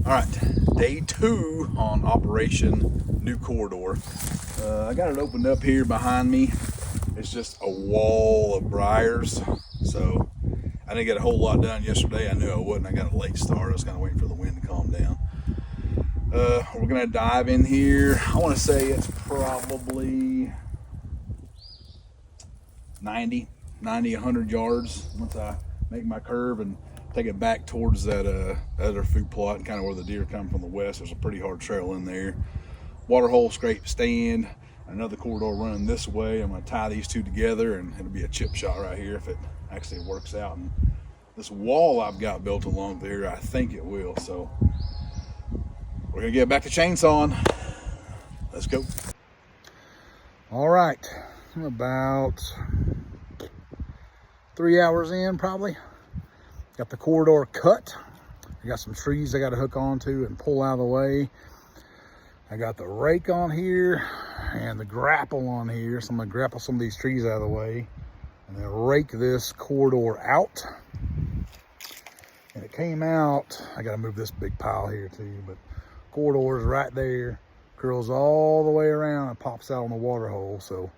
All right, day 2 on Operation New Corridor. I got it opened up here behind me. It's just a wall of briars. So I didn't get a whole lot done yesterday. I knew I wouldn't. I got a late start. I was kind of waiting for the wind to calm down. We're gonna dive in here. I want to say it's probably 100 yards once I make my curve and take it back towards that other food plot and kind of where the deer come from the west. There's a pretty hard trail in there. Water hole, scrape stand, another corridor running this way. I'm going to tie these two together and it'll be a chip shot right here if it actually works out. And this wall I've got built along there, I think it will. So we're going to get back to chainsawing. Let's go. All right, I'm about 3 hours in probably. Got the corridor cut. I got some trees I got to hook onto and pull out of the way. I got the rake on here and the grapple on here. So I'm gonna grapple some of these trees out of the way and then rake this corridor out. And it came out, I got to move this big pile here too, but corridor is right there, curls all the way around and pops out on the water hole. So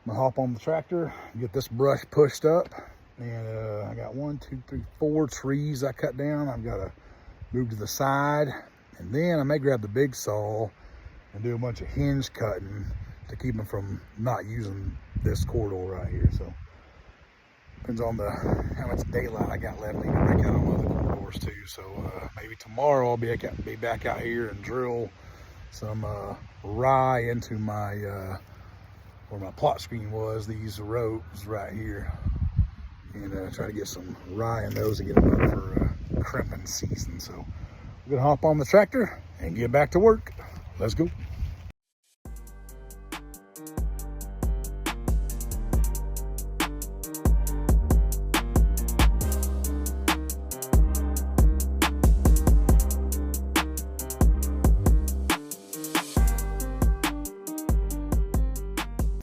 I'm gonna hop on the tractor, get this brush pushed up. And I got 1, 2, 3, 4 trees I cut down. I've got to move to the side. And then I may grab the big saw and do a bunch of hinge cutting to keep them from not using this corridor right here. So depends on how much daylight I got left. I need to break out on other corridors too. So maybe tomorrow I'll be back out here and drill some rye into my, where my plot screen was, these rows right here. And try to get some rye in those to get them up for crimping season. So we're gonna hop on the tractor and get back to work. Let's go.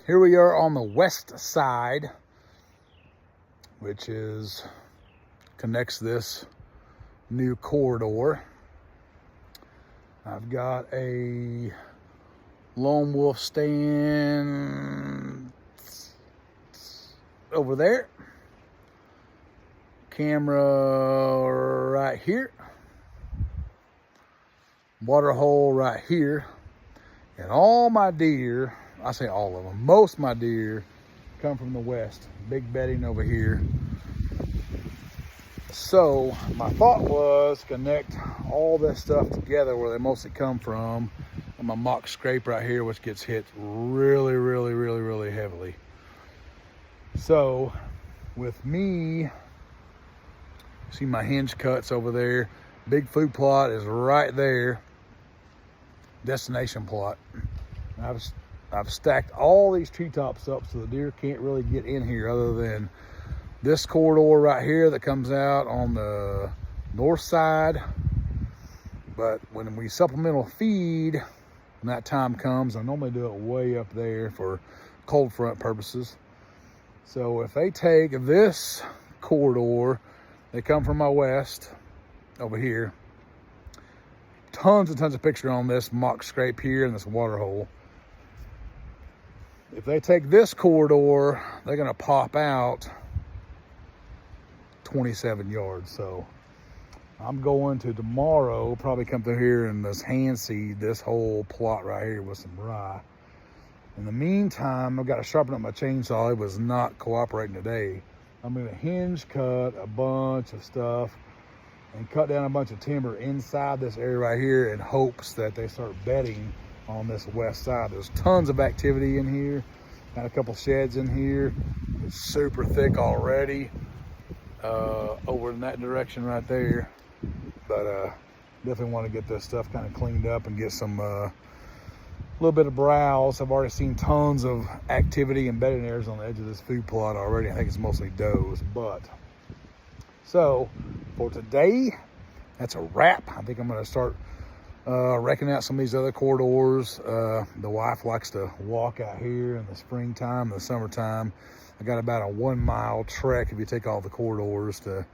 Here we are on the west side, which connects this new corridor. I've got a lone wolf stand over there, camera right here, water hole right here, and all my deer, I say all of them, most of my deer come from the west. Big bedding over here. So my thought was connect all this stuff together where they mostly come from, and my mock scrape right here, which gets hit really heavily. So with me, see my hinge cuts over there, big food plot is right there, destination plot. I've stacked all these treetops up so the deer can't really get in here other than this corridor right here that comes out on the north side. But when we supplemental feed, when that time comes, I normally do it way up there for cold front purposes. So if they take this corridor, they come from my west over here, tons and tons of picture on this mock scrape here and this water hole. If they take this corridor, they're gonna pop out 27 yards. So I'm going to tomorrow probably come through here and just hand seed this whole plot right here with some rye. In the meantime, I've got to sharpen up my chainsaw. It was not cooperating today. I'm gonna hinge cut a bunch of stuff and cut down a bunch of timber inside this area right here in hopes that they start bedding on this west side. There's tons of activity in here. Got a couple sheds in here. It's super thick already over in that direction right there. But definitely want to get this stuff kind of cleaned up and get some little bit of browse. I've already seen tons of activity and bedding areas on the edge of this food plot already. I think it's mostly does. But so for today, that's a wrap. I think I'm going to start wrecking out some of these other corridors. The wife likes to walk out here in the springtime, the summertime. I got about a 1 mile trek if you take all the corridors to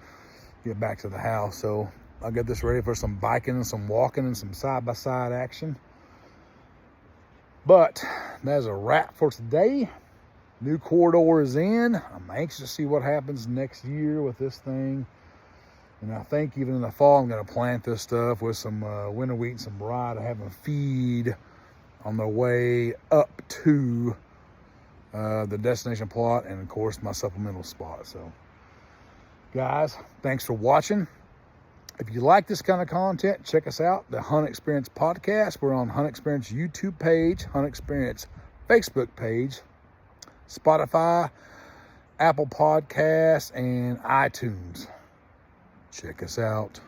get back to the house. So I'll get this ready for some biking and some walking and some side-by-side action. But that's a wrap for today. New corridor is in. I'm anxious to see what happens next year with this thing. And I think even in the fall, I'm going to plant this stuff with some winter wheat and some rye to have them feed on the way up to the destination plot and, of course, my supplemental spot. So, guys, thanks for watching. If you like this kind of content, check us out, the Hunt Experience Podcast. We're on Hunt Experience YouTube page, Hunt Experience Facebook page, Spotify, Apple Podcasts, and iTunes. Check us out.